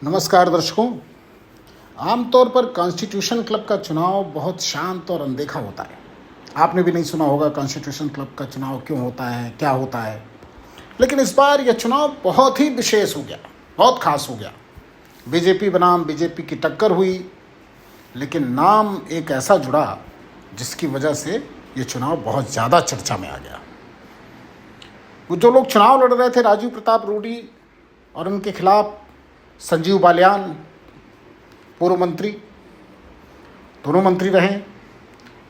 नमस्कार दर्शकों। आमतौर पर कॉन्स्टिट्यूशन क्लब का चुनाव बहुत शांत और अनदेखा होता है। आपने भी नहीं सुना होगा कॉन्स्टिट्यूशन क्लब का चुनाव क्यों होता है, क्या होता है। लेकिन इस बार यह चुनाव बहुत ही विशेष हो गया, बहुत खास हो गया। बीजेपी बनाम बीजेपी की टक्कर हुई, लेकिन नाम एक ऐसा जुड़ा जिसकी वजह से ये चुनाव बहुत ज़्यादा चर्चा में आ गया। वो जो लोग चुनाव लड़ रहे थे, राजीव प्रताप रूडी और उनके खिलाफ संजीव बालियान, पूर्व मंत्री, दोनों मंत्री रहे,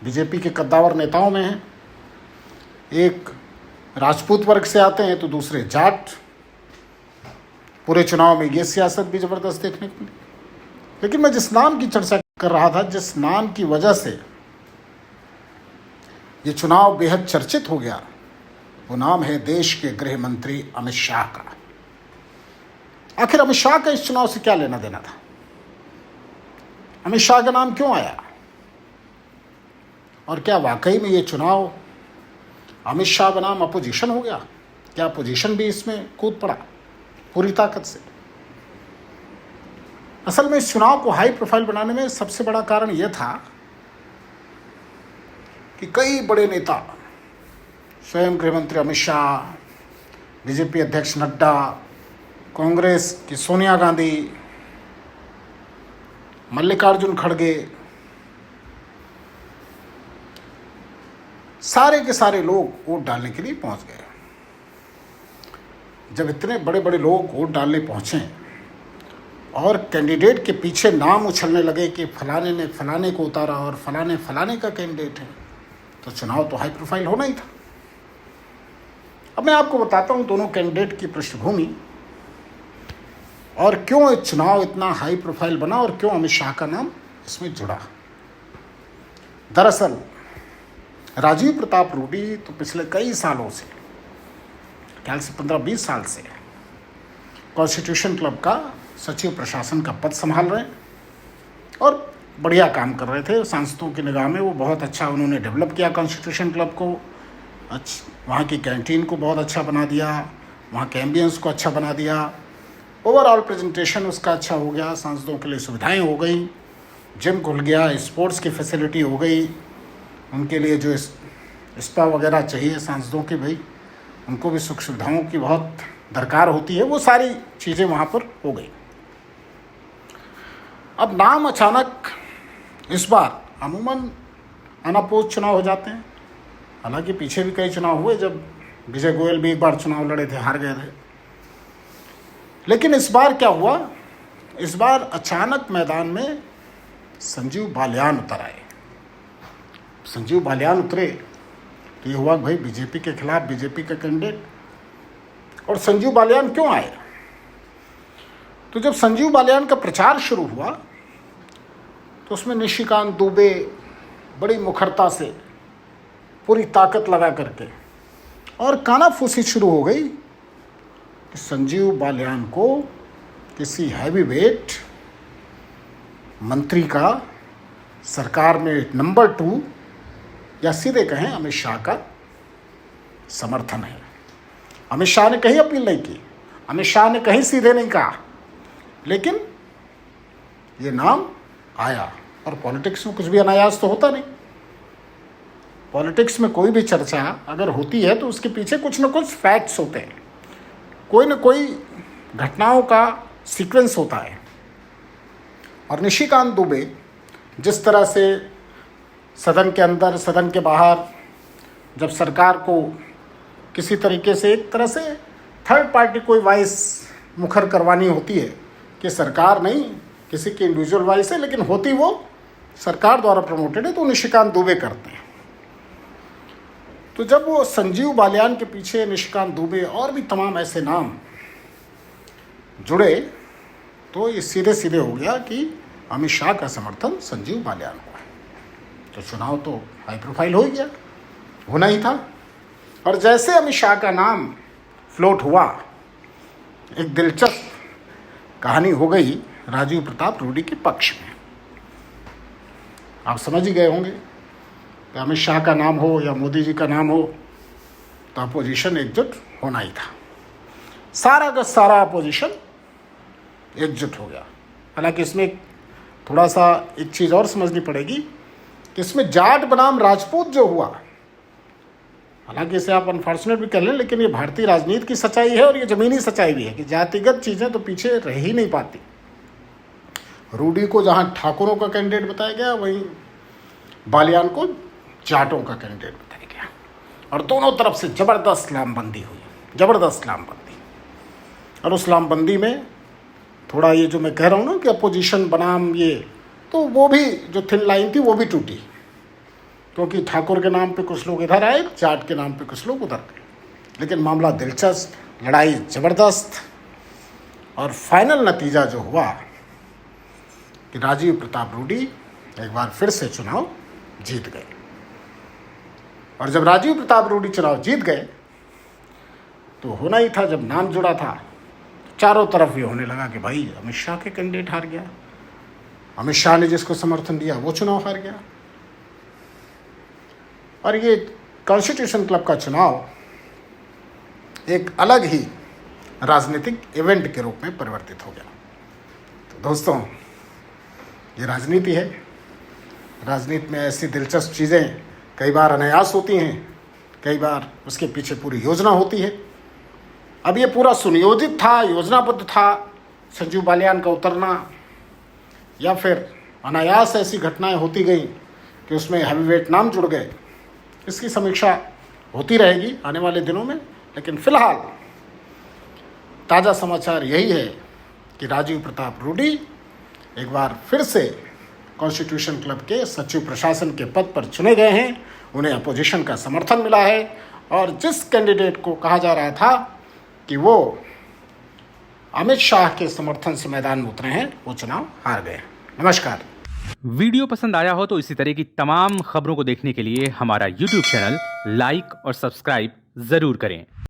बीजेपी के कद्दावर नेताओं में हैं। एक राजपूत वर्ग से आते हैं तो दूसरे जाट। पूरे चुनाव में ये सियासत भी ज़बरदस्त देखने को मिली। लेकिन मैं जिस नाम की चर्चा कर रहा था, जिस नाम की वजह से ये चुनाव बेहद चर्चित हो गया, वो नाम है देश के गृह मंत्री अमित शाह का। आखिर अमित शाह का इस चुनाव से क्या लेना देना था? अमित शाह का नाम क्यों आया? और क्या वाकई में ये चुनाव अमित शाह बनाम अपोजिशन हो गया? क्या अपोजिशन भी इसमें कूद पड़ा पूरी ताकत से? असल में इस चुनाव को हाई प्रोफाइल बनाने में सबसे बड़ा कारण यह था कि कई बड़े नेता, स्वयं गृह मंत्री अमित शाह, बीजेपी अध्यक्ष नड्डा, कांग्रेस की सोनिया गांधी, मल्लिकार्जुन खड़गे, सारे के सारे लोग वोट डालने के लिए पहुंच गए। जब इतने बड़े बड़े लोग वोट डालने पहुंचे और कैंडिडेट के पीछे नाम उछलने लगे कि फलाने ने फलाने को उतारा और फलाने फलाने का कैंडिडेट है, तो चुनाव तो हाई प्रोफाइल होना ही था। अब मैं आपको बताता हूं दोनों कैंडिडेट की पृष्ठभूमि और क्यों ये चुनाव इतना हाई प्रोफाइल बना और क्यों अमित शाह का नाम इसमें जुड़ा। दरअसल राजीव प्रताप रूडी तो पिछले कई सालों से, ख्याल से 15-20 साल से कॉन्स्टिट्यूशन क्लब का सचिव प्रशासन का पद संभाल रहे हैं और बढ़िया काम कर रहे थे। सांसदों की निगाह में वो बहुत अच्छा उन्होंने डेवलप किया कॉन्स्टिट्यूशन क्लब को। वहाँ की कैंटीन को बहुत अच्छा बना दिया, वहाँ के एम्बियंस को अच्छा बना दिया, ओवरऑल प्रेजेंटेशन उसका अच्छा हो गया, सांसदों के लिए सुविधाएं हो गई, जिम खुल गया, स्पोर्ट्स की फैसिलिटी हो गई, उनके लिए जो स्पा वगैरह चाहिए सांसदों के, भाई उनको भी सुख सुविधाओं की बहुत दरकार होती है, वो सारी चीज़ें वहाँ पर हो गई। अब नाम अचानक इस बार अमूमन अनअपोज चुनाव हो जाते हैं। हालांकि पीछे भी कई चुनाव हुए जब विजय गोयल भी एक बार चुनाव लड़े थे, हार गए थे। लेकिन इस बार क्या हुआ? इस बार अचानक मैदान में संजीव बालियान उतर आए। संजीव बालियान उतरे तो ये हुआ भाई बीजेपी के खिलाफ बीजेपी का कैंडिडेट। और संजीव बालियान क्यों आए? तो जब संजीव बालियान का प्रचार शुरू हुआ तो उसमें निशिकांत दुबे बड़ी मुखरता से, पूरी ताकत लगा करके और कानाफूसी शुरू हो गई कि संजीव बालियान को किसी हैवीवेट मंत्री का सरकार में नंबर 2 या सीधे कहें अमित शाह का समर्थन है। अमित शाह ने कहीं अपील नहीं की, अमित शाह ने कहीं सीधे नहीं कहा, लेकिन ये नाम आया। और पॉलिटिक्स में कुछ भी अनायास तो होता नहीं। पॉलिटिक्स में कोई भी चर्चा अगर होती है तो उसके पीछे कुछ न कुछ फैक्ट्स होते हैं, कोई न कोई घटनाओं का सीक्वेंस होता है। और निशिकांत दुबे जिस तरह से सदन के अंदर, सदन के बाहर, जब सरकार को किसी तरीके से, एक तरह से थर्ड पार्टी कोई वॉइस मुखर करवानी होती है कि सरकार नहीं, किसी की इंडिविजुअल वॉइस है, लेकिन होती वो सरकार द्वारा प्रमोटेड है, तो निशिकांत दुबे करते हैं। तो जब वो संजीव बालियान के पीछे निशिकांत दुबे और भी तमाम ऐसे नाम जुड़े तो ये सीधे सीधे हो गया कि अमित शाह का समर्थन संजीव बालियान को है। तो चुनाव तो हाई प्रोफाइल हो ही गया, होना ही था। और जैसे अमित शाह का नाम फ्लोट हुआ, एक दिलचस्प कहानी हो गई राजीव प्रताप रूडी के पक्ष में। आप समझ ही गए होंगे कि अमित शाह का नाम हो या मोदी जी का नाम हो तो अपोजिशन एकजुट होना ही था। सारा का सारा अपोजिशन एकजुट हो गया। हालांकि इसमें थोड़ा सा एक चीज़ और समझनी पड़ेगी कि इसमें जाट बनाम राजपूत जो हुआ, हालांकि इसे आप अनफॉर्चुनेट भी कर लें, लेकिन ये भारतीय राजनीति की सच्चाई है और ये ज़मीनी सच्चाई भी है कि जातिगत चीज़ें तो पीछे रह ही नहीं पाती। रूडी को जहाँ ठाकुरों का कैंडिडेट बताया गया, वहीं बालियान को जाटों का कैंडिडेट बताया गया, और दोनों तरफ से ज़बरदस्त लामबंदी हुई, ज़बरदस्त लामबंदी। और उस लामबंदी में थोड़ा ये जो मैं कह रहा हूँ ना कि अपोजिशन बनाम ये, तो वो भी जो थिन लाइन थी वो भी टूटी, क्योंकि ठाकुर के नाम पे कुछ लोग इधर आए, जाट के नाम पे कुछ लोग उधर गए। लेकिन मामला दिलचस्प, लड़ाई ज़बरदस्त, और फाइनल नतीजा जो हुआ कि राजीव प्रताप रूडी एक बार फिर से चुनाव जीत गए। और जब राजीव प्रताप रूडी चुनाव जीत गए तो होना ही था, जब नाम जुड़ा था चारों तरफ ये होने लगा कि भाई अमित शाह के कैंडिडेट हार गया, अमित शाह ने जिसको समर्थन दिया वो चुनाव हार गया। और ये कॉन्स्टिट्यूशन क्लब का चुनाव एक अलग ही राजनीतिक इवेंट के रूप में परिवर्तित हो गया। तो दोस्तों, ये राजनीति है। राजनीति में ऐसी दिलचस्प चीज़ें कई बार अनायास होती हैं, कई बार उसके पीछे पूरी योजना होती है। अब ये पूरा सुनियोजित था, योजनाबद्ध था, संजीव बालियान का उतरना, या फिर अनायास ऐसी घटनाएं होती गई कि उसमें हैवीवेट नाम जुड़ गए, इसकी समीक्षा होती रहेगी आने वाले दिनों में। लेकिन फिलहाल ताज़ा समाचार यही है कि राजीव प्रताप रूडी एक बार फिर से कॉन्स्टिट्यूशन क्लब के सचिव प्रशासन के पद पर चुने गए हैं। उन्हें अपोजिशन का समर्थन मिला है, और जिस कैंडिडेट को कहा जा रहा था कि वो अमित शाह के समर्थन से मैदान में उतरे हैं, वो चुनाव हार गए। नमस्कार। वीडियो पसंद आया हो तो इसी तरह की तमाम खबरों को देखने के लिए हमारा YouTube चैनल लाइक और सब्सक्राइब जरूर करें।